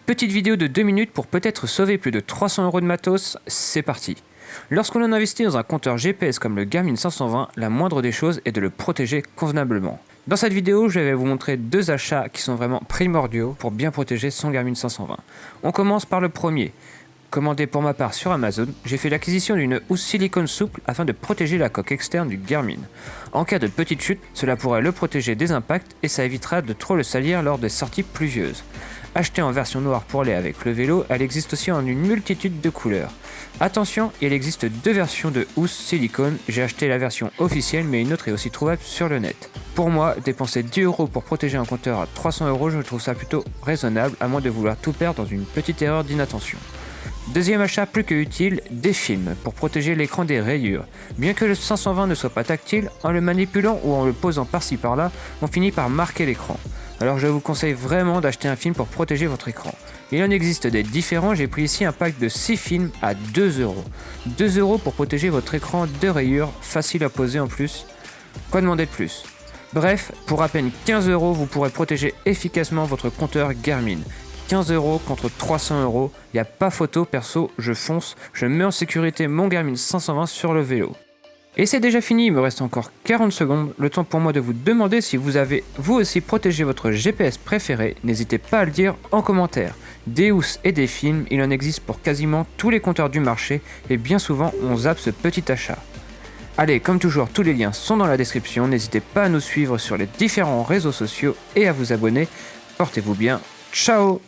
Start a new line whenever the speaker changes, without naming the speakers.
Petite vidéo de 2 minutes pour peut-être sauver plus de 300 € de matos, c'est parti. Lorsque l'on investit dans un compteur GPS comme le Garmin 520, la moindre des choses est de le protéger convenablement. Dans cette vidéo, je vais vous montrer 2 achats qui sont vraiment primordiaux pour bien protéger son Garmin 520. On commence par le premier. Commandé pour ma part sur Amazon, j'ai fait l'acquisition d'une housse silicone souple afin de protéger la coque externe du Garmin. En cas de petite chute, cela pourrait le protéger des impacts et ça évitera de trop le salir lors des sorties pluvieuses. Achetée en version noire pour aller avec le vélo, elle existe aussi en une multitude de couleurs. Attention, il existe 2 versions de housse silicone, j'ai acheté la version officielle mais une autre est aussi trouvable sur le net. Pour moi, dépenser 10 € pour protéger un compteur à 300 €, je trouve ça plutôt raisonnable à moins de vouloir tout perdre dans une petite erreur d'inattention. Deuxième achat plus que utile, des films pour protéger l'écran des rayures. Bien que le 520 ne soit pas tactile, en le manipulant ou en le posant par-ci par-là, on finit par marquer l'écran. Alors je vous conseille vraiment d'acheter un film pour protéger votre écran. Il en existe des différents, j'ai pris ici un pack de 6 films à 2 €. 2 € pour protéger votre écran de rayures, facile à poser en plus. Quoi demander de plus ? Bref, pour à peine 15 €, vous pourrez protéger efficacement votre compteur Garmin. 15 € contre 300 €, y a pas photo, perso, je fonce, je mets en sécurité mon Garmin 520 sur le vélo. Et c'est déjà fini, il me reste encore 40 secondes, le temps pour moi de vous demander si vous avez vous aussi protégé votre GPS préféré, n'hésitez pas à le dire en commentaire. Des housses et des films, il en existe pour quasiment tous les compteurs du marché et bien souvent on zappe ce petit achat. Allez, comme toujours, tous les liens sont dans la description, n'hésitez pas à nous suivre sur les différents réseaux sociaux et à vous abonner. Portez-vous bien, ciao!